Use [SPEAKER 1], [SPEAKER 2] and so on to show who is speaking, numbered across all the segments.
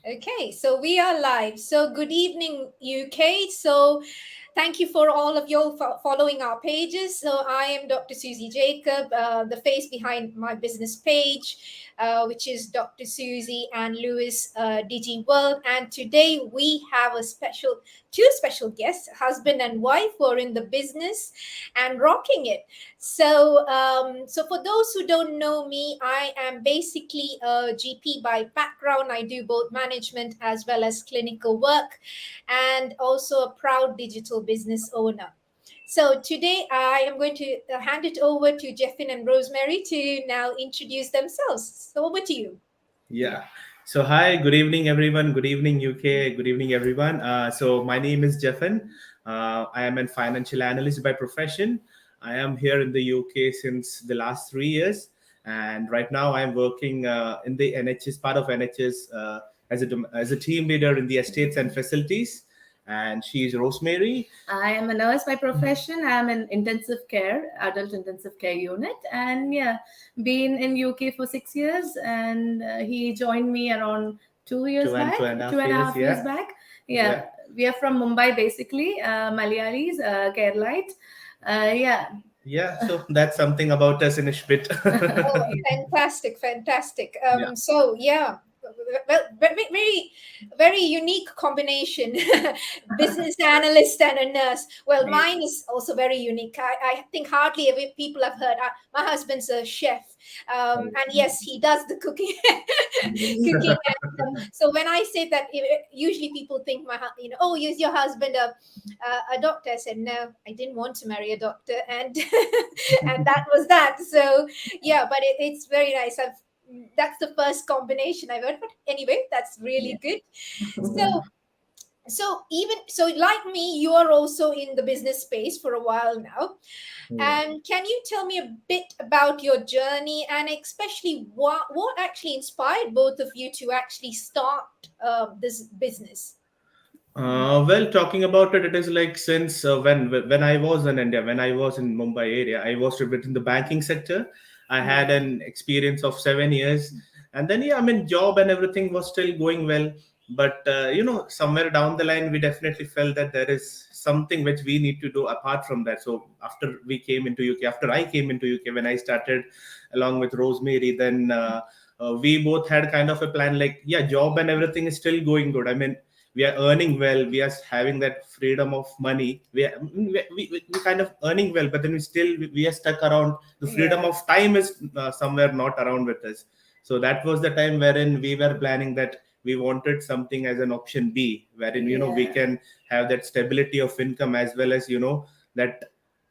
[SPEAKER 1] Okay, so we are live. So, good evening, UK. So, thank you for all of you following our pages. So, I am Dr. Susie Jacob, the face behind my business page, which is Dr. Susie and Lewis Digi World. And today we have two special guests, husband and wife, who are in the business and rocking it. So for those who don't know me, I am basically a GP by background. I do both management as well as clinical work, and also a proud digital business owner. So today I am going to hand it over to Jeffin and Rosemary to now introduce themselves. So over to you.
[SPEAKER 2] Yeah. So hi, good evening, everyone. Good evening, UK. Good evening, everyone. So my name is Jeffin. I am a financial analyst by profession. I am here in the UK since the last 3 years, and right now I am working in the NHS part of NHS as a team leader in the estates and facilities. And she is Rosemary.
[SPEAKER 3] I am a nurse by profession. I am in intensive care, adult intensive care unit, and yeah, been in UK for 6 years. And he joined me around 2 years back,
[SPEAKER 2] Two and a half
[SPEAKER 3] two
[SPEAKER 2] years.
[SPEAKER 3] years back.
[SPEAKER 2] Yeah.
[SPEAKER 3] Yeah, we are from Mumbai basically, Malayalis, Keralite. Yeah.
[SPEAKER 2] Yeah. So that's something about us in a bit.
[SPEAKER 1] Oh, fantastic, fantastic.
[SPEAKER 2] Yeah.
[SPEAKER 1] So yeah, well, very, very unique combination, business analyst and a nurse. Well,
[SPEAKER 3] Yeah.
[SPEAKER 1] mine is also very unique. I think hardly ever people have heard. My husband's a chef, and yes, he does the cooking, cooking. And, so when I say that, usually people think oh, is your husband a doctor? I said no, I didn't want to marry a doctor, and and that was that. So yeah, but it's very nice. That's the first combination I've heard, but anyway, that's really good. So like me, you are also in the business space for a while now, and can you tell me a bit about your journey, and especially what actually inspired both of you to actually start this business?
[SPEAKER 2] Well, talking about it, it is like since when I was in India, when I was in Mumbai area, I was within the banking sector. I had an experience of 7 years, and then yeah, I mean, job and everything was still going well. But somewhere down the line, we definitely felt that there is something which we need to do apart from that. So after I came into UK, when I started along with Rosemary, then we both had kind of a plan. Like, yeah, job and everything is still going good. I mean, we are earning well, we are having that freedom of money, we kind of earning well, but then we are stuck around. The freedom of time is somewhere not around with us. So that was the time wherein we were planning that we wanted something as an option B, wherein we can have that stability of income, as well as that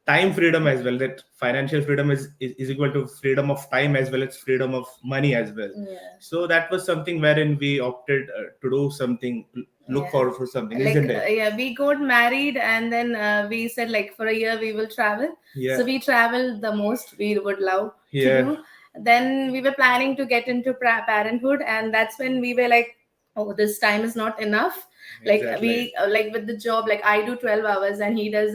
[SPEAKER 2] time freedom as well. That financial freedom is equal to freedom of time as well as freedom of money as well. So that was something wherein we opted to do something, look forward for something,
[SPEAKER 3] Like
[SPEAKER 2] isn't it?
[SPEAKER 3] yeah, we got married, and then we said like for a year we will travel.
[SPEAKER 2] Yeah.
[SPEAKER 3] So we traveled the most we would love to
[SPEAKER 2] Yeah.
[SPEAKER 3] do. Then we were planning to get into parenthood, and that's when we were like, oh, this time is not enough. Like
[SPEAKER 2] Exactly.
[SPEAKER 3] we like with the job, like I do 12 hours and he does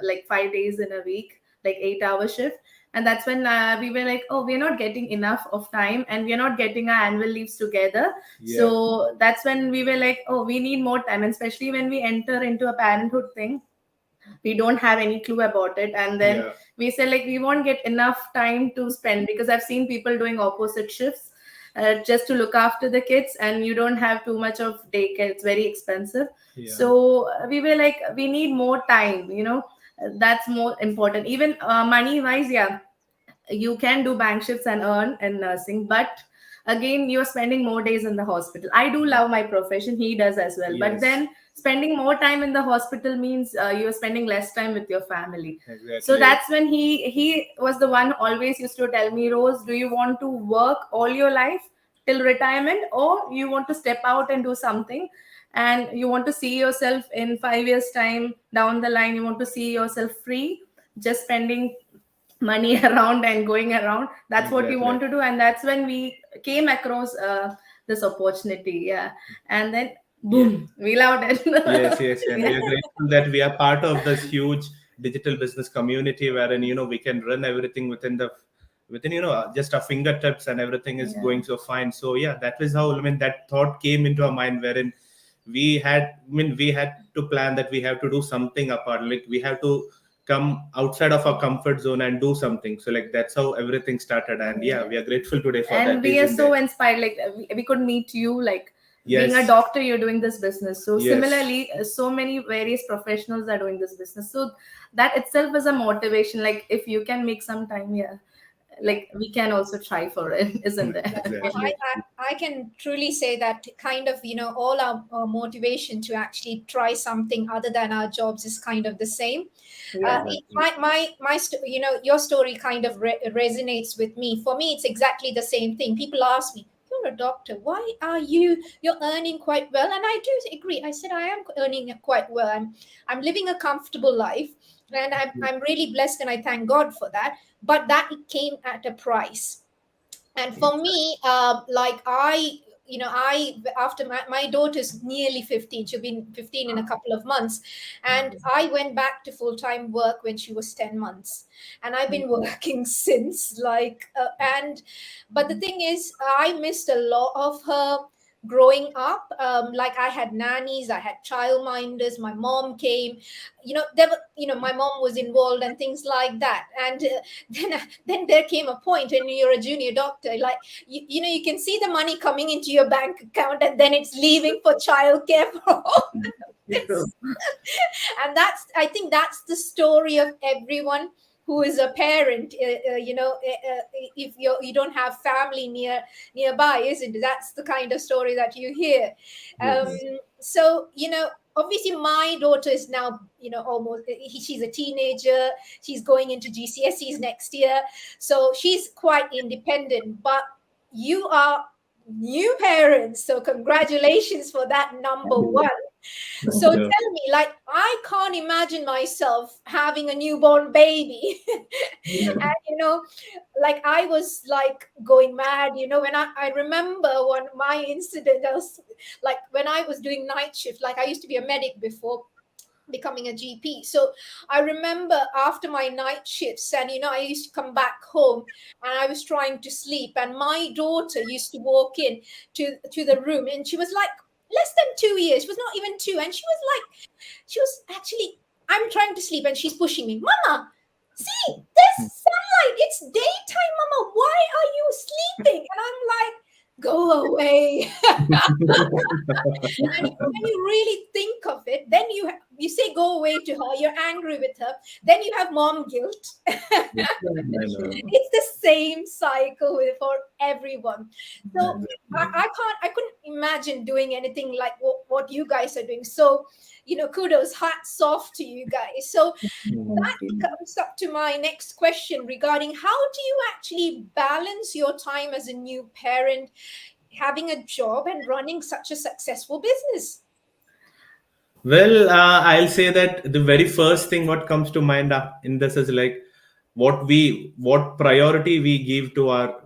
[SPEAKER 3] like 5 days in a week, like 8 hour shift. And that's when we were like, oh, we're not getting enough of time, and we're not getting our annual leaves together.
[SPEAKER 2] Yeah.
[SPEAKER 3] So that's when we were like, oh, we need more time. And especially when we enter into a parenthood thing, we don't have any clue about it. And then
[SPEAKER 2] Yeah.
[SPEAKER 3] we said like we won't get enough time to spend, because I've seen people doing opposite shifts just to look after the kids, and you don't have too much of daycare. It's very expensive.
[SPEAKER 2] Yeah.
[SPEAKER 3] So we were like, we need more time, that's more important. Even money wise, yeah, you can do bank shifts and earn in nursing, but again, you're spending more days in the hospital. I do love my profession, he does as well. But
[SPEAKER 2] Yes.
[SPEAKER 3] then spending more time in the hospital means you're spending less time with your family.
[SPEAKER 2] Exactly.
[SPEAKER 3] So that's when he was the one always used to tell me, Rose, do you want to work all your life till retirement, or you want to step out and do something, and you want to see yourself in 5 years time down the line, you want to see yourself free, just spending money around and going around. That's what we
[SPEAKER 2] Exactly.
[SPEAKER 3] want to do. And that's when we came across this opportunity. Yeah. And then boom, we loved it.
[SPEAKER 2] Yes, yes, and we
[SPEAKER 3] Yeah.
[SPEAKER 2] are grateful that we are part of this huge digital business community, wherein we can run everything within just our fingertips, and everything is
[SPEAKER 3] Yeah.
[SPEAKER 2] going so fine. So yeah, that is how, I mean, that thought came into our mind, wherein we had to plan that we have to do something apart, like we have to come outside of our comfort zone and do something. So like that's how everything started, and yeah,
[SPEAKER 3] Yeah.
[SPEAKER 2] we are grateful today for
[SPEAKER 3] And
[SPEAKER 2] that,
[SPEAKER 3] we are
[SPEAKER 2] isn't
[SPEAKER 3] so
[SPEAKER 2] it?
[SPEAKER 3] inspired. Like we could meet you, like being a
[SPEAKER 2] Yes.
[SPEAKER 3] doctor, you're doing this business. So
[SPEAKER 2] Yes.
[SPEAKER 3] similarly, so many various professionals are doing this business. So that itself is a motivation. Like if you can make some time, yeah, like we can also try for it, isn't it?
[SPEAKER 2] Exactly.
[SPEAKER 1] I can truly say that kind of, all our motivation to actually try something other than our jobs is kind of the same.
[SPEAKER 3] Yeah.
[SPEAKER 2] Exactly.
[SPEAKER 1] Your story kind of resonates with me. For me, it's exactly the same thing. People ask me, "You're a doctor. Why are you're earning quite well?" And I do agree. I said I am earning quite well. I'm living a comfortable life, and I'm really blessed, and I thank God for that. But that came at a price. And for me, like I after my daughter's nearly 15, she'll be 15 in a couple of months, and I went back to full-time work when she was 10 months, and I've been working since, like and but the thing is, I missed a lot of her growing up. Like I had nannies, I had childminders, my mom came, there were, my mom was involved and things like that. And then there came a point when you're a junior doctor, like you can see the money coming into your bank account, and then it's leaving for childcare for all
[SPEAKER 3] True.
[SPEAKER 1] this. And I think that's the story of everyone who is a parent. If you don't have family nearby, isn't it? That's the kind of story that you hear. um
[SPEAKER 2] Yes.
[SPEAKER 1] so obviously my daughter is now, almost, she's a teenager. She's going into GCSEs next year, so she's quite independent. But you are new parents, so congratulations for that, number one. So
[SPEAKER 2] Yeah.
[SPEAKER 1] tell me, like, I can't imagine myself having a newborn baby. And like I was like going mad, when I remember one my incident. I was like, when I was doing night shift, like I used to be a medic before becoming a GP. So I remember after my night shifts, and I used to come back home, and I was trying to sleep, and my daughter used to walk in to the room, and she was like less than 2 years. She was not even two, and she was actually, I'm trying to sleep, and she's pushing me, "Mama, see, there's sunlight. It's daytime, Mama. Why are you sleeping?" And I'm like, "Go away." And when you really think of it, then you say go away to her, you're angry with her, then you have mom guilt.
[SPEAKER 2] I know.
[SPEAKER 3] True.
[SPEAKER 1] It's the same cycle for everyone. So
[SPEAKER 2] Exactly.
[SPEAKER 1] I couldn't imagine doing anything like what you guys are doing. So kudos, hats off to you guys. So
[SPEAKER 3] Thank
[SPEAKER 1] that
[SPEAKER 3] you.
[SPEAKER 1] comes up to my next question regarding how do you actually balance your time as a new parent, having a job and running such a successful business?
[SPEAKER 2] Well, I'll say that the very first thing what comes to mind in this is like what priority we give to our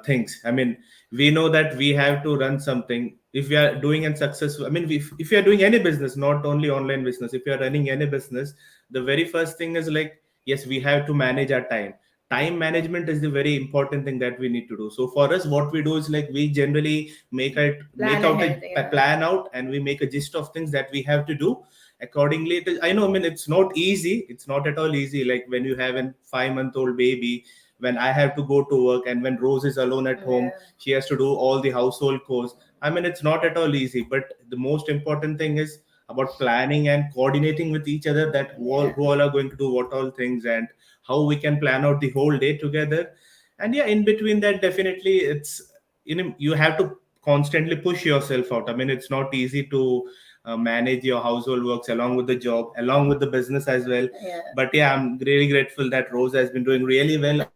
[SPEAKER 2] things. I mean, we know that we have to run something. If we are doing a successful, I mean, if you are doing any business, not only online business, if you are running any business, the very first thing is like, yes, we have to manage our time. Time management is the very important thing that we need to do. So for us, what we do is like we generally make
[SPEAKER 3] Plan
[SPEAKER 2] out
[SPEAKER 3] ahead,
[SPEAKER 2] a
[SPEAKER 3] yeah.
[SPEAKER 2] plan out, and we make a gist of things that we have to do accordingly. I know, I mean, it's not easy, it's not at all easy, like when you have a 5-month-old baby, when I have to go to work, and when Rose is alone at home,
[SPEAKER 3] Yeah.
[SPEAKER 2] she has to do all the household chores. I mean, it's not at all easy, but the most important thing is about planning and coordinating with each other, that
[SPEAKER 3] Yeah.
[SPEAKER 2] who all are going to do what all things, and how we can plan out the whole day together. And yeah, in between that, definitely it's, you have to constantly push yourself out. I mean, it's not easy to manage your household works along with the job, along with the business as well.
[SPEAKER 3] Yeah.
[SPEAKER 2] But yeah, I'm really grateful that Rose has been doing really well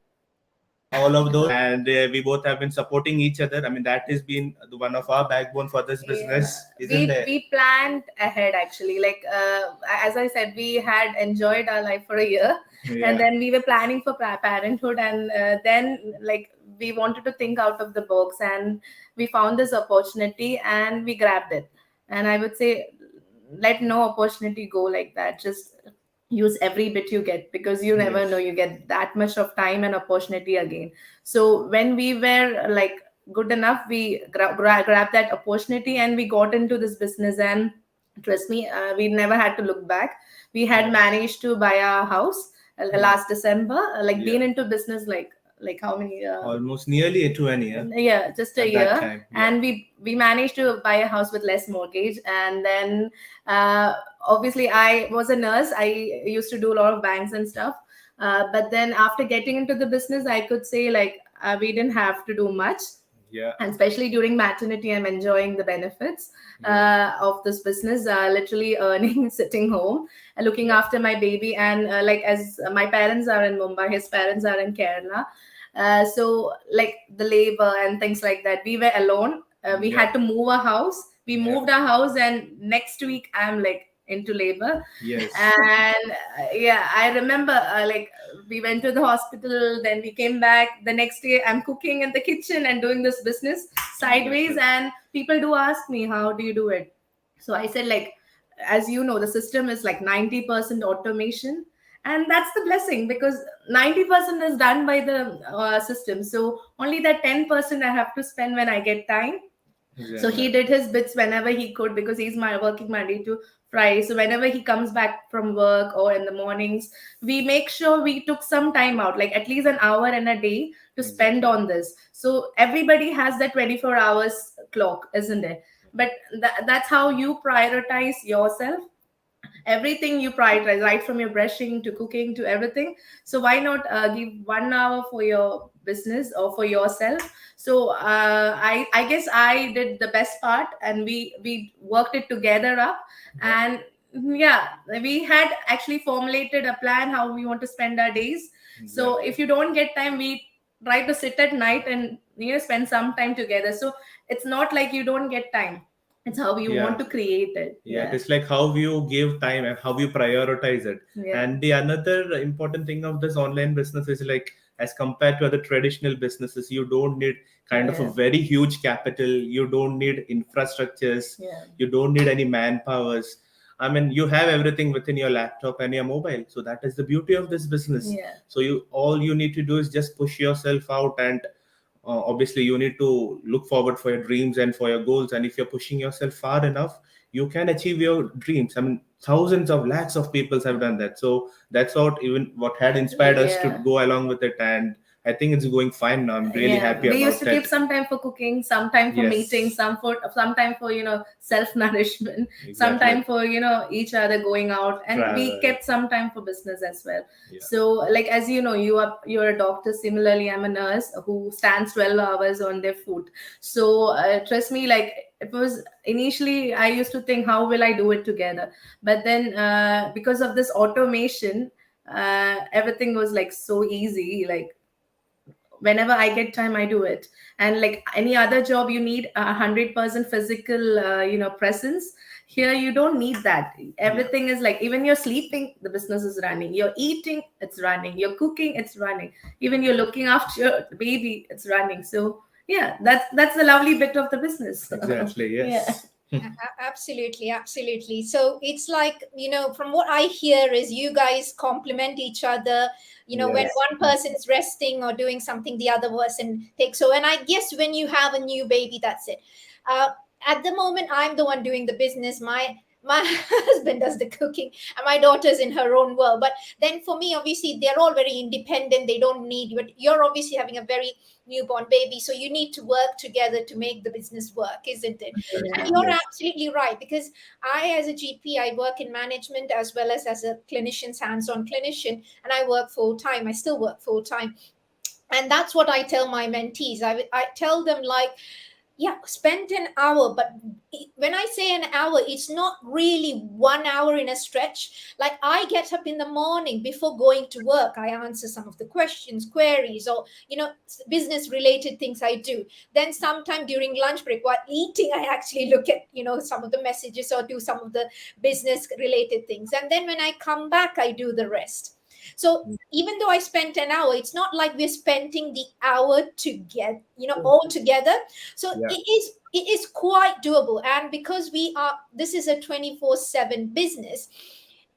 [SPEAKER 2] all of those, and we both have been supporting each other. I mean, that has been one of our backbone for this business,
[SPEAKER 3] Yeah,
[SPEAKER 2] isn't it?
[SPEAKER 3] we planned ahead actually. Like as I said, we had enjoyed our life for a year, and
[SPEAKER 2] Yeah.
[SPEAKER 3] then we were planning for parenthood, and then like we wanted to think out of the box, and we found this opportunity and we grabbed it. And I would say, let no opportunity go like that. Just use every bit you get, because you never know,
[SPEAKER 2] Yes.
[SPEAKER 3] you get that much of time and opportunity again. So when we were like good enough, we grabbed that opportunity and we got into this business. And trust me, we never had to look back. We had
[SPEAKER 2] Yes.
[SPEAKER 3] managed to buy a house
[SPEAKER 2] Hmm.
[SPEAKER 3] last December, like
[SPEAKER 2] Yeah.
[SPEAKER 3] been into business like how many
[SPEAKER 2] Almost nearly to an year
[SPEAKER 3] yeah, just a
[SPEAKER 2] at that
[SPEAKER 3] year.
[SPEAKER 2] time. Yeah.
[SPEAKER 3] And we managed to buy a house with less mortgage. And then obviously I was a nurse, I used to do a lot of banks and stuff. But then after getting into the business, I could say like we didn't have to do much.
[SPEAKER 2] Yeah.
[SPEAKER 3] And especially during maternity, I'm enjoying the benefits
[SPEAKER 2] Yeah.
[SPEAKER 3] of this business, literally earning sitting home, looking
[SPEAKER 2] Yeah.
[SPEAKER 3] after my baby. And like, as my parents are in Mumbai, his parents are in Kerala. So like the labor and things like that, we were alone. We
[SPEAKER 2] Yeah.
[SPEAKER 3] had to move a house. We
[SPEAKER 2] Yeah.
[SPEAKER 3] moved our house, and next week I'm like into labor.
[SPEAKER 2] Yes.
[SPEAKER 3] And yeah, I remember like we went to the hospital, then we came back. The next day I'm cooking in the kitchen and doing this business
[SPEAKER 2] Yes.
[SPEAKER 3] sideways.
[SPEAKER 2] Yes.
[SPEAKER 3] And people do ask me, how do you do it? So I said, like, as you know, the system is like 90% automation. And that's the blessing, because 90% is done by the system. So only that 10% I have to spend when I get time. So
[SPEAKER 2] Exactly.
[SPEAKER 3] he did his bits whenever he could, because he's my working Monday to Friday. So whenever he comes back from work or in the mornings, we make sure we took some time out, like at least an hour in a day to spend
[SPEAKER 2] Exactly.
[SPEAKER 3] on this. So everybody has that 24 hours clock, isn't it? But that's how you prioritize yourself. Everything you prioritize, right from your brushing to cooking to everything. So why not give 1 hour for your business or for yourself? So I guess I did the best part, and we worked it together up.
[SPEAKER 2] Yeah.
[SPEAKER 3] And yeah, we had actually formulated a plan how we want to spend our days. So
[SPEAKER 2] Exactly.
[SPEAKER 3] if you don't get time, we try to sit at night and spend some time together. So it's not like you don't get time, it's how you want
[SPEAKER 2] Yeah.
[SPEAKER 3] to create it.
[SPEAKER 2] Yeah, it
[SPEAKER 3] Yeah.
[SPEAKER 2] is like how you give time and how you prioritize it.
[SPEAKER 3] Yeah.
[SPEAKER 2] And the another important thing of this online business is like, as compared to other traditional businesses, you don't need kind of a
[SPEAKER 3] Yeah.
[SPEAKER 2] very huge capital. You don't need infrastructures.
[SPEAKER 3] Yeah.
[SPEAKER 2] You don't need any manpowers. I mean, you have everything within your laptop and your mobile. So that is the beauty of this business.
[SPEAKER 3] Yeah.
[SPEAKER 2] So you all you need to do is just push yourself out, and obviously you need to look forward for your dreams and for your goals. And if you're pushing yourself far enough, you can achieve your dreams. I mean, thousands of lakhs of people have done that. So that's what had inspired us to
[SPEAKER 3] Yeah.
[SPEAKER 2] go along with it. And I think it's going fine now. I'm really
[SPEAKER 3] Yeah,
[SPEAKER 2] happy
[SPEAKER 3] we used
[SPEAKER 2] about
[SPEAKER 3] to keep
[SPEAKER 2] that.
[SPEAKER 3] some time for cooking, some time for meetings,
[SPEAKER 2] Yes.
[SPEAKER 3] some time for self nourishment, some
[SPEAKER 2] Exactly.
[SPEAKER 3] time for each other going out. And we
[SPEAKER 2] Travel.
[SPEAKER 3] kept some time for business as well.
[SPEAKER 2] Yeah.
[SPEAKER 3] So like, as you know, you're a doctor. Similarly, I'm a nurse who stands 12 hours on their foot. So trust me, like, it was initially I used to think, how will I do it together? But then because of this automation, everything was like so easy. Like, whenever I get time, I do it. And like any other job, you need 100% physical presence. Here you don't need that.
[SPEAKER 2] Yeah.
[SPEAKER 3] Everything is like, even you're sleeping, the business is running. You're eating, it's running. You're cooking, it's running. Even you're looking after your baby, it's running. So yeah, that's the lovely bit of the business.
[SPEAKER 2] Exactly.
[SPEAKER 3] Yeah.
[SPEAKER 2] Yes.
[SPEAKER 1] Absolutely, absolutely. So it's like, from what I hear is you guys complement each other. When
[SPEAKER 2] Yes.
[SPEAKER 1] one person is resting or doing something, the other person takes. So, and I guess when you have a new baby, that's it. Uh, at the moment, I'm the one doing the business. My husband does the cooking, and my daughter's in her own world. But then for me, obviously, they're all very independent. They don't need you. But you're obviously having a very newborn baby, so you need to work together to make the business work, isn't it? And
[SPEAKER 2] Exactly.
[SPEAKER 1] you're
[SPEAKER 2] Yes.
[SPEAKER 1] absolutely right, because I, as a GP, I work in management as well as a clinician's hands-on clinician, and I work full time. I still work full time, and that's what I tell my mentees. I tell them, like, yeah, spend an hour, but when I say an hour, it's not really 1 hour in a stretch. Like, I get up in the morning before going to work, I answer some of the questions, queries, or business related things I do. Then sometime during lunch break while eating, I actually look at some of the messages or do some of the business related things, and then when I come back, I do the rest. So even though I spent an hour, it's not like we're spending the hour to get all together. So
[SPEAKER 2] Yeah.
[SPEAKER 1] it is quite doable. And because this is a 24/7 business,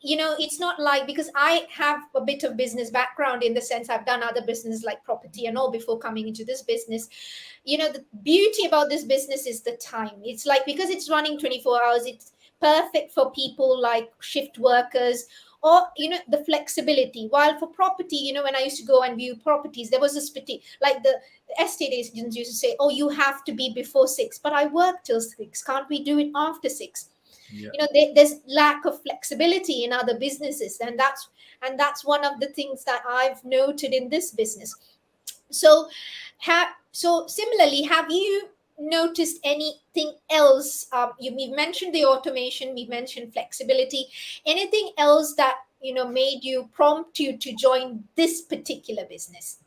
[SPEAKER 1] it's not like, because I have a bit of business background, in the sense I've done other business like property and all before coming into this business. The beauty about this business is the time. It's like, because it's running 24 hours, it's perfect for people like shift workers, or the flexibility. While for property, when I used to go and view properties, there was a spiti, like the estate agents used to say, oh, you have to be before 6, but I work till 6, can't we do it after 6?
[SPEAKER 2] Yeah.
[SPEAKER 1] There's lack of flexibility in other businesses, and that's one of the things that I've noted in this business. So so similarly, have you noticed anything else? We mentioned the automation, we mentioned flexibility. Anything else that made you, prompt you to join this particular business?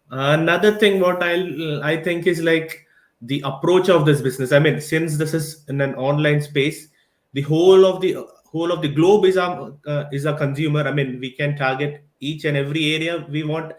[SPEAKER 2] Another thing, what I think is like the approach of this business. I mean, since this is in an online space, the whole of the globe is a consumer. I mean, we can target each and every area we want,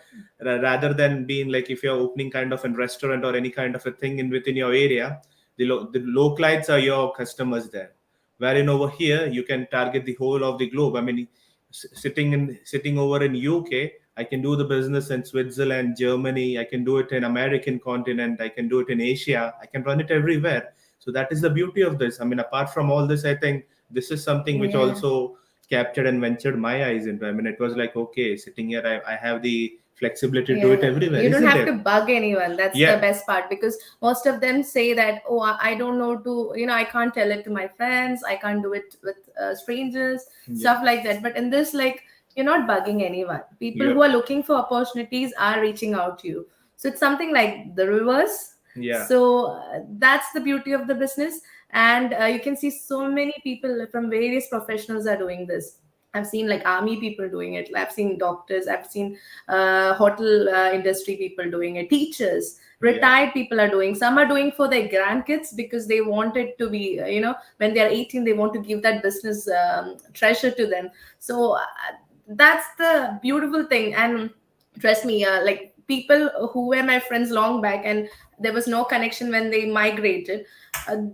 [SPEAKER 2] rather than being like, if you're opening kind of a restaurant or any kind of a thing in within your area, the localites are your customers there. Wherein over here, you can target the whole of the globe. I mean, sitting over in UK, I can do the business in Switzerland, Germany. I can do it in American continent. I can do it in Asia. I can run it everywhere. So that is the beauty of this. I mean, apart from all this, I think this is something which
[SPEAKER 3] Yeah.
[SPEAKER 2] also captured and ventured my eyes into. I mean, it was like, okay, sitting here, I have the flexibility to do it
[SPEAKER 3] Yeah,
[SPEAKER 2] everywhere,
[SPEAKER 3] you don't
[SPEAKER 2] isn't
[SPEAKER 3] have to
[SPEAKER 2] it?
[SPEAKER 3] bug anyone. That's the
[SPEAKER 2] Yeah,
[SPEAKER 3] best part, because most of them say that, oh, I don't know to, I can't tell it to my friends. I can't do it with strangers,
[SPEAKER 2] yeah,
[SPEAKER 3] stuff like that. But in this, like, you're not bugging anyone. People
[SPEAKER 2] yeah,
[SPEAKER 3] who are looking for opportunities are reaching out to you. So it's something like the reverse.
[SPEAKER 2] yeah,
[SPEAKER 3] So that's the beauty of the business. And you can see so many people from various professionals are doing this. I've seen like army people doing it. I've seen doctors. I've seen hotel industry people doing it, teachers,
[SPEAKER 2] yeah,
[SPEAKER 3] retired people are doing. Some are doing for their grandkids because they want it to be, when they're 18, they want to give that business treasure to them. So that's the beautiful thing. And trust me, like people who were my friends long back, and there was no connection when they migrated,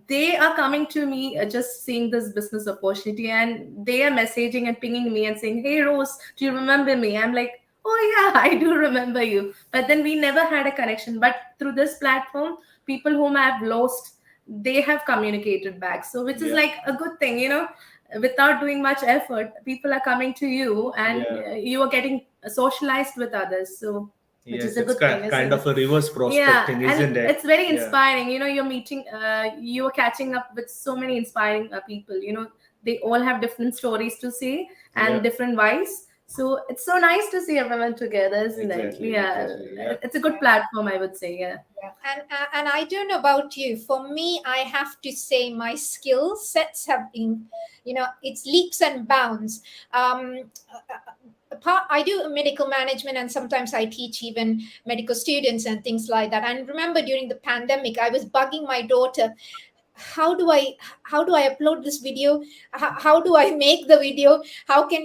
[SPEAKER 3] they are coming to me just seeing this business opportunity, and they are messaging and pinging me and saying, hey Rose, do you remember me? I'm like, oh yeah, I do remember you. But then we never had a connection. But through this platform, people whom I've lost, they have communicated back. So which is
[SPEAKER 2] yeah,
[SPEAKER 3] like a good thing, without doing much effort, people are coming to you, and
[SPEAKER 2] yeah.
[SPEAKER 3] you are getting socialized with others. So which is
[SPEAKER 2] Yes,
[SPEAKER 3] a
[SPEAKER 2] it's
[SPEAKER 3] good thing. It's a
[SPEAKER 2] kind
[SPEAKER 3] good,
[SPEAKER 2] of a reverse
[SPEAKER 3] yeah,
[SPEAKER 2] prospecting,
[SPEAKER 3] and
[SPEAKER 2] isn't it?
[SPEAKER 3] it's very
[SPEAKER 2] Yeah,
[SPEAKER 3] inspiring. You're meeting, you're catching up with so many inspiring people. They all have different stories to say
[SPEAKER 2] yeah,
[SPEAKER 3] and different vibes. So it's so nice to see everyone together, isn't it?
[SPEAKER 2] exactly,
[SPEAKER 3] Yeah,
[SPEAKER 2] exactly. Yeah,
[SPEAKER 3] it's a good platform, I would say. Yeah.
[SPEAKER 1] Yeah. And I don't know about you. For me, I have to say my skill sets have been, it's leaps and bounds. I do medical management, and sometimes I teach even medical students and things like that. And remember, during the pandemic, I was bugging my daughter. How do I how do I upload this video? How do I make the video? How can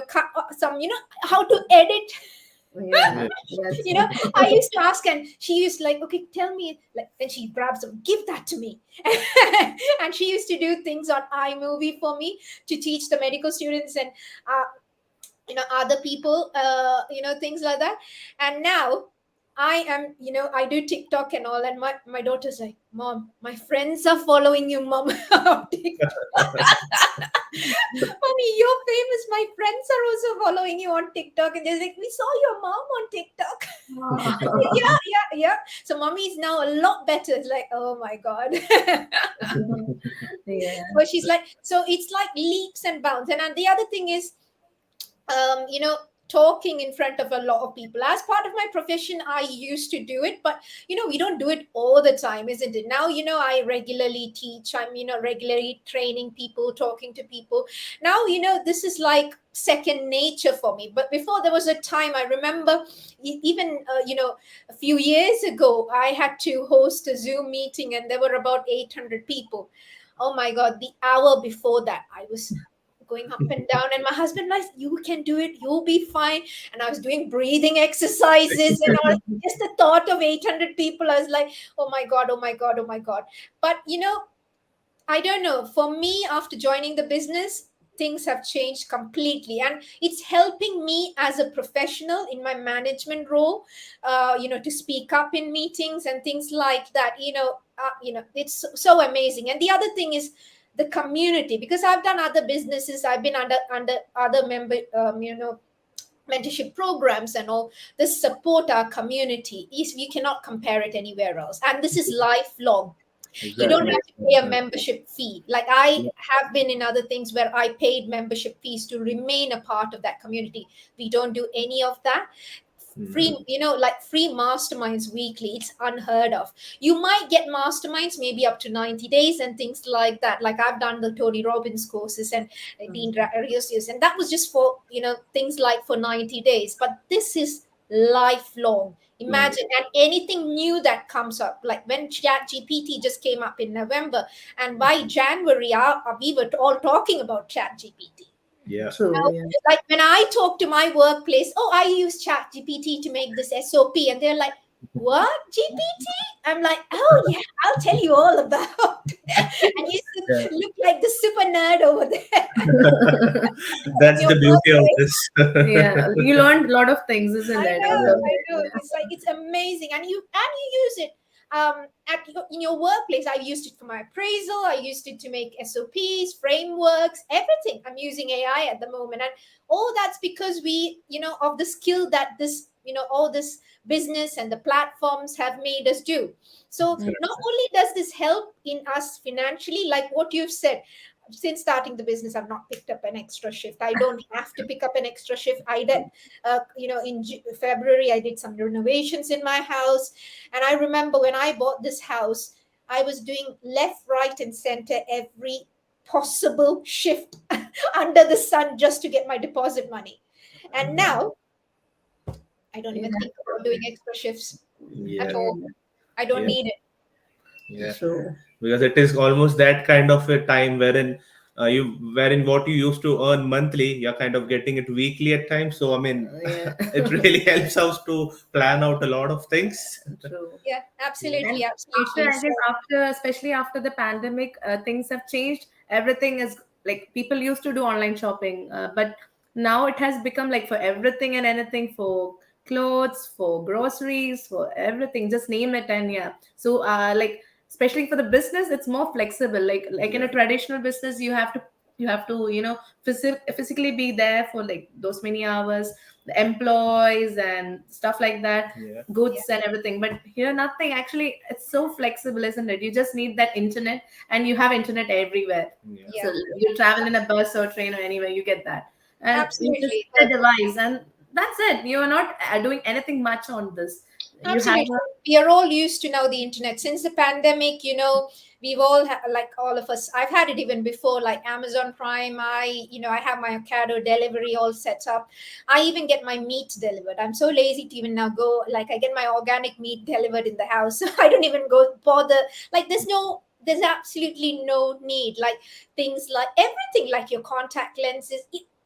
[SPEAKER 1] cut some, how to edit?
[SPEAKER 3] Yeah,
[SPEAKER 2] yeah,
[SPEAKER 3] that's
[SPEAKER 1] you know I used to ask, and she used like, okay, tell me, like, and she grabs them, give that to me. And she used to do things on iMovie for me to teach the medical students, and other people, things like that. And now I am, I do TikTok and all, and my daughter's like, mom, my friends are following you, mom. On TikTok. Mommy, you're famous. My friends are also following you on TikTok. And they're like, we saw your mom on TikTok. Yeah, yeah, yeah. So mommy is now a lot better. It's like, oh my God.
[SPEAKER 3] yeah.
[SPEAKER 1] So she's like, so it's like leaps and bounds. And the other thing is, talking in front of a lot of people. As part of my profession, I used to do it, but we don't do it all the time, isn't it? Now, I regularly teach. I'm, regularly training people, talking to people. Now, this is like second nature for me. But before, there was a time I remember, even a few years ago, I had to host a Zoom meeting, and there were about 800 people. Oh my God, the hour before that, I was going up and down, and my husband like, you can do it, you'll be fine. And I was doing breathing exercises and all. Just the thought of 800 people, I was like, oh my God, oh my God, oh my God. But I don't know, for me, after joining the business, things have changed completely, and it's helping me as a professional in my management role, to speak up in meetings and things like that. It's so amazing. And the other thing is the community, because I've done other businesses, I've been under other mentorship programs and all. This support our community is, you cannot compare it anywhere else, and this is lifelong. You don't
[SPEAKER 2] Exactly.
[SPEAKER 1] have to pay a membership fee. Like I have been in other things where I paid membership fees to remain a part of that community. We don't do any of that. Free, like free masterminds weekly, it's unheard of. You might get masterminds maybe up to 90 days and things like that. Like I've done the Tony Robbins courses and Dean Rios, and that was just for things like for 90 days. But this is lifelong. Imagine, and anything new that comes up, like when Chat GPT just came up in November, and by January, we were all talking about Chat GPT.
[SPEAKER 2] Yeah.
[SPEAKER 3] True. Yeah.
[SPEAKER 1] Like when I talk to my workplace, oh, I use Chat GPT to make this SOP, and they're like, what, GPT? I'm like, oh yeah, I'll tell you all about. And you
[SPEAKER 2] Yeah.
[SPEAKER 1] look like the super nerd over there.
[SPEAKER 2] That's
[SPEAKER 1] Your
[SPEAKER 2] the beauty of
[SPEAKER 1] workplace.
[SPEAKER 2] this.
[SPEAKER 3] Yeah, you learned a lot of things, isn't
[SPEAKER 1] I
[SPEAKER 3] it?
[SPEAKER 1] know,
[SPEAKER 3] So,
[SPEAKER 1] I know.
[SPEAKER 3] yeah.
[SPEAKER 1] It's like it's amazing, and you use it in your workplace. I used it for my appraisal. I used it to make SOPs, frameworks, everything. I'm using AI at the moment, and all that's because we, of the skill that this, all this business and the platforms have made us do. So not only does this help in us financially, like what you've said, since starting the business, I've not picked up an extra shift. I don't have to pick up an extra shift. I did, in February, I did some renovations in my house. And I remember when I bought this house, I was doing left, right, and center every possible shift under the sun just to get my deposit money. And now I don't even think about doing extra shifts at
[SPEAKER 2] Yeah.
[SPEAKER 1] all. I don't
[SPEAKER 2] Yeah.
[SPEAKER 1] need it.
[SPEAKER 2] Yeah.
[SPEAKER 3] True.
[SPEAKER 2] Because it is almost that kind of a time wherein wherein what you used to earn monthly, you're kind of getting it weekly at times. So I mean,
[SPEAKER 3] Yeah.
[SPEAKER 2] it really helps us to plan out a lot of things.
[SPEAKER 3] True.
[SPEAKER 1] Yeah,
[SPEAKER 3] And
[SPEAKER 1] absolutely,
[SPEAKER 3] after,
[SPEAKER 1] absolutely.
[SPEAKER 3] I
[SPEAKER 1] So
[SPEAKER 3] guess, after, especially after the pandemic, things have changed. Everything is like people used to do online shopping, but now it has become like for everything and anything, for clothes, for groceries, for everything. Just name it, and yeah. So, like especially for the business, it's more flexible. Like in a
[SPEAKER 2] Yeah.
[SPEAKER 3] traditional business, you have to physically be there for like those many hours, the employees and stuff like that,
[SPEAKER 2] Yeah.
[SPEAKER 1] yeah,
[SPEAKER 3] goods and everything. But here nothing, actually. It's so flexible, isn't it? You just need that internet, and you have internet everywhere.
[SPEAKER 2] Yeah.
[SPEAKER 1] yeah,
[SPEAKER 3] So you travel in a bus or train or anywhere, you get that, and you just
[SPEAKER 1] absolutely.
[SPEAKER 3] get a device, and that's it. You are not doing anything much on this. You have
[SPEAKER 1] Absolutely. We are all used to now the internet. Since the pandemic, we've all like all of us, I've had it even before, like Amazon Prime. I have my Ocado delivery all set up. I even get my meat delivered. I'm so lazy to even now go, like I get my organic meat delivered in the house. I don't even go bother. Like there's absolutely no need. Like things like everything, like your contact lenses,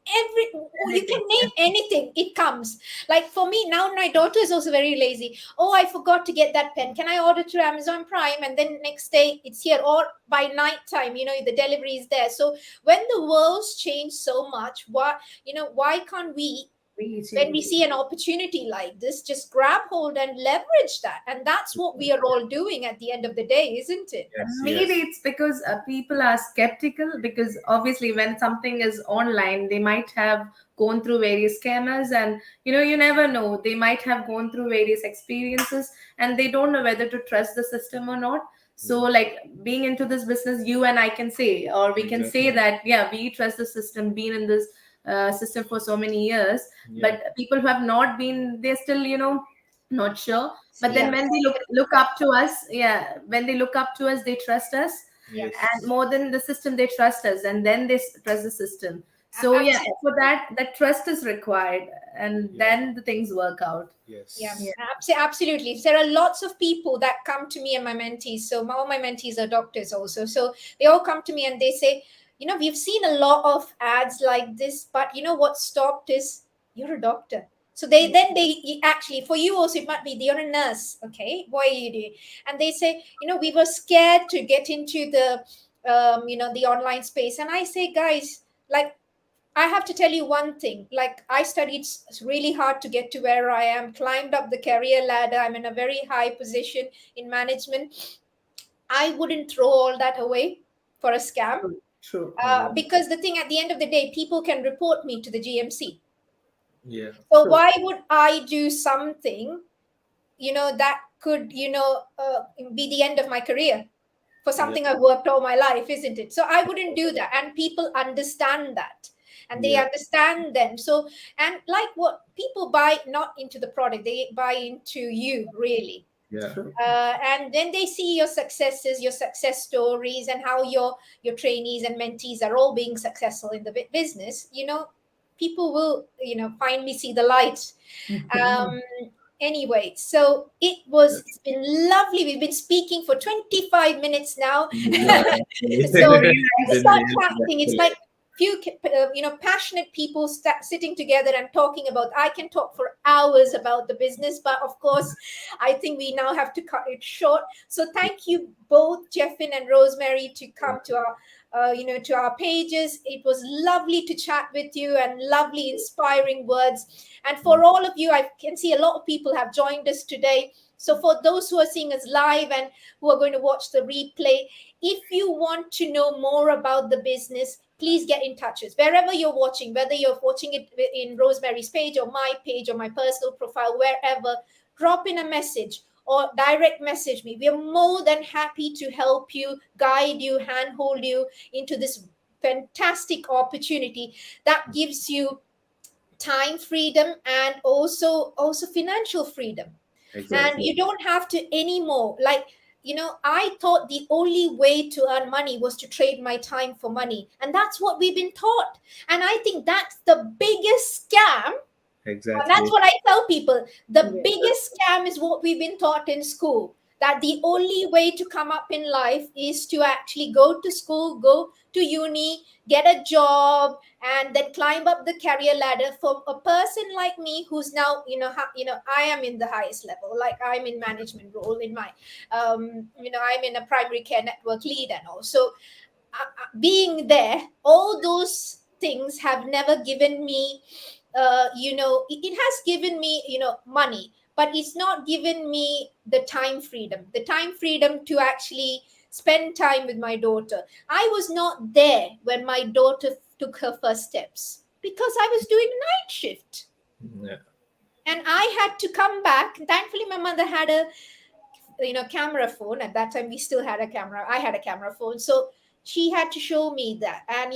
[SPEAKER 1] every you
[SPEAKER 3] anything.
[SPEAKER 1] can name anything, it comes. Like for me now, my daughter is also very lazy. Oh, I forgot to get that pen, can I order to Amazon Prime, and then next day it's here, or by night time, the delivery is there. So when the world's changed so much, why can't we,
[SPEAKER 3] We
[SPEAKER 1] when
[SPEAKER 3] change.
[SPEAKER 1] we see an opportunity like this, just grab hold and leverage that? And that's what we are all doing at the end of the day, isn't it?
[SPEAKER 2] Yes.
[SPEAKER 3] Maybe
[SPEAKER 2] Yes.
[SPEAKER 3] it's because people are skeptical, because obviously when something is online, they might have gone through various scammers, and you never know, they might have gone through various experiences, and they don't know whether to trust the system or not. So like being into this business, you and I can say, or we can say
[SPEAKER 2] Exactly.
[SPEAKER 3] that yeah, we trust the system, been in this system for so many years.
[SPEAKER 2] Yeah.
[SPEAKER 3] But people who have not been, they're still not sure. But then
[SPEAKER 1] Yeah,
[SPEAKER 3] when they look up to us, yeah, when they look up to us, they trust us,
[SPEAKER 1] yeah,
[SPEAKER 2] Yes.
[SPEAKER 3] and more than the system, they trust us, and then they trust the system. So yeah,
[SPEAKER 1] absolutely.
[SPEAKER 3] for that trust is required, and
[SPEAKER 2] Yeah.
[SPEAKER 3] then the things work out.
[SPEAKER 1] Yeah,
[SPEAKER 2] Yes.
[SPEAKER 3] Yeah.
[SPEAKER 1] absolutely. There are lots of people that come to me and my mentees. So all my mentees are doctors also. So they all come to me and they say, we've seen a lot of ads like this, but what stopped is you're a doctor. So they actually, for you also, it might be you're a nurse. Okay, what are you doing? And they say, we were scared to get into the the online space. And I say, guys, like I have to tell you one thing. Like, I studied really hard to get to where I am, climbed up the career ladder. I'm in a very high position in management. I wouldn't throw all that away for a scam.
[SPEAKER 3] True. True.
[SPEAKER 1] Because the thing, at the end of the day, people can report me to the GMC.
[SPEAKER 2] Yeah.
[SPEAKER 1] So
[SPEAKER 3] True.
[SPEAKER 1] why would I do something, that could, be the end of my career for
[SPEAKER 2] Yeah.
[SPEAKER 1] something I've worked all my life, isn't it? So I wouldn't do that. And people understand that. And they
[SPEAKER 2] Yeah.
[SPEAKER 1] understand them. So, and like what people buy not into the product, they buy into you, really.
[SPEAKER 2] Yeah.
[SPEAKER 3] True.
[SPEAKER 1] And then they see your successes, your success stories, and how your trainees and mentees are all being successful in the business. People will finally see the light. um Anyway, so it's been lovely. We've been speaking for 25 minutes now.
[SPEAKER 2] Yeah.
[SPEAKER 1] So
[SPEAKER 2] It's
[SPEAKER 1] let's
[SPEAKER 2] been
[SPEAKER 1] start
[SPEAKER 2] really
[SPEAKER 1] chatting. It's
[SPEAKER 2] wonderful.
[SPEAKER 1] like few passionate people sitting together and talking about. I can talk for hours about the business, but of course I think we now have to cut it short. So thank you both, Jeffin and Rosemary, to come to our to our pages. It was lovely to chat with you, and lovely inspiring words. And for all of you, I can see a lot of people have joined us today. So for those who are seeing us live and who are going to watch the replay, if you want to know more about the business, please get in touch with us. Wherever you're watching, whether you're watching it in Rosemary's page or my personal profile, wherever, drop in a message or direct message me. We are more than happy to help you, guide you, handhold you into this fantastic opportunity that gives you time freedom and also financial freedom. And
[SPEAKER 2] Exactly.
[SPEAKER 1] you don't have to anymore, like, I thought the only way to earn money was to trade my time for money, and that's what we've been taught. And I think that's the biggest scam. And that's
[SPEAKER 2] Exactly.
[SPEAKER 1] what I tell people. The
[SPEAKER 3] Yes.
[SPEAKER 1] biggest scam is what we've been taught in school, that the only way to come up in life is to actually go to school, go to uni, get a job, and then climb up the career ladder. For a person like me, who's now, I am in the highest level, like I'm in management role in my, I'm in a primary care network lead and all. So being there, all those things have never given me, it has given me, money, but it's not given me the time freedom to actually spend time with my daughter. I was not there when my daughter took her first steps because I was doing night shift,
[SPEAKER 2] Yeah.
[SPEAKER 1] and I had to come back. Thankfully my mother had a camera phone. At that time we still had a camera, I had a camera phone, so she had to show me that. And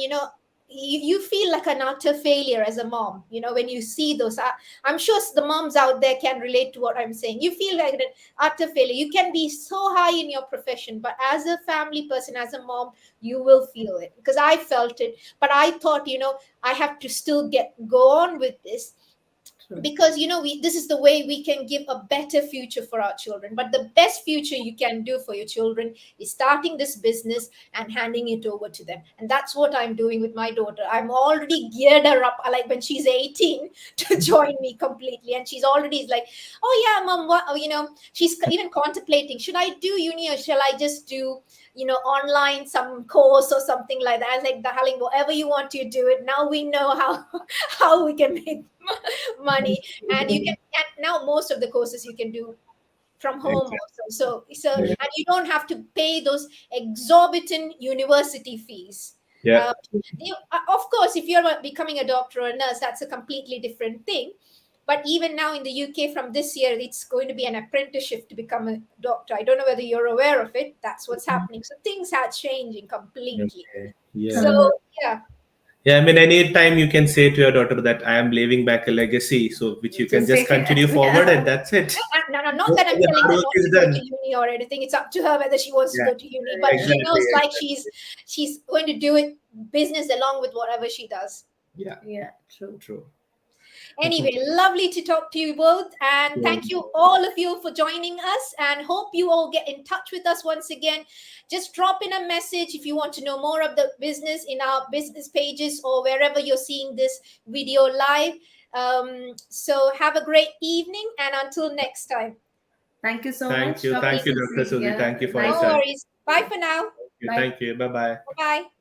[SPEAKER 1] you feel like an utter failure as a mom, when you see those. I'm sure the moms out there can relate to what I'm saying. You feel like an utter failure. You can be so high in your profession, but as a family person, as a mom, you will feel it, because I felt it. But I thought, I have to still go on with this,
[SPEAKER 3] True.
[SPEAKER 1] because this is the way we can give a better future for our children. But the best future you can do for your children is starting this business and handing it over to them. And that's what I'm doing with my daughter. I'm already geared her up, like when she's 18, to join me completely. And she's already like, oh yeah, mom, what, she's even contemplating, should I do uni or shall I just do online some course or something like that. I was like, darling, whatever you want to do it. Now we know how how we can make money. And you can, and now most of the courses you can do from home
[SPEAKER 2] Exactly.
[SPEAKER 1] also. So
[SPEAKER 2] Yeah.
[SPEAKER 1] and you don't have to pay those exorbitant university fees.
[SPEAKER 2] Yeah.
[SPEAKER 1] uh, of course, if you're becoming a doctor or a nurse, that's a completely different thing. But even now in the UK, from this year, it's going to be an apprenticeship to become a doctor. I don't know whether you're aware of it. That's what's happening. So things are changing completely.
[SPEAKER 2] Okay.
[SPEAKER 1] So
[SPEAKER 2] Yeah.
[SPEAKER 3] Uh-huh.
[SPEAKER 1] yeah.
[SPEAKER 2] Yeah, I mean, any time you can say to your daughter that I am leaving back a legacy, so which you can
[SPEAKER 3] Just
[SPEAKER 2] just
[SPEAKER 3] take
[SPEAKER 2] continue
[SPEAKER 3] it.
[SPEAKER 2] forward, and that's it.
[SPEAKER 1] No, not
[SPEAKER 2] Most
[SPEAKER 1] that
[SPEAKER 2] of
[SPEAKER 1] I'm
[SPEAKER 2] the
[SPEAKER 1] telling
[SPEAKER 2] hard
[SPEAKER 1] her
[SPEAKER 2] work
[SPEAKER 1] not
[SPEAKER 2] is
[SPEAKER 1] to go to
[SPEAKER 2] done.
[SPEAKER 1] uni or anything. It's up to her whether she wants to
[SPEAKER 2] Yeah,
[SPEAKER 1] go to uni. But she
[SPEAKER 2] exactly,
[SPEAKER 1] knows, like,
[SPEAKER 2] exactly.
[SPEAKER 1] she's going to do it business along with whatever she does.
[SPEAKER 2] Yeah,
[SPEAKER 3] Yeah, true.
[SPEAKER 2] true.
[SPEAKER 1] Anyway, lovely to talk to you both. And
[SPEAKER 2] Yeah.
[SPEAKER 1] thank you, all of you, for joining us. And hope you all get in touch with us once again. Just drop in a message if you want to know more of the business in our business pages or wherever you're seeing this video live. So have a great evening. And until next time,
[SPEAKER 3] Thank you so much, Dr.
[SPEAKER 2] Thank you, Dr.
[SPEAKER 3] Susie.
[SPEAKER 2] Susie.
[SPEAKER 3] Yeah,
[SPEAKER 2] Thank you for your
[SPEAKER 3] nice
[SPEAKER 1] no
[SPEAKER 2] time.
[SPEAKER 3] talking.
[SPEAKER 1] worries. Bye for now.
[SPEAKER 2] Thank you.
[SPEAKER 3] Bye.
[SPEAKER 2] Thank you. Bye bye.
[SPEAKER 1] Bye bye.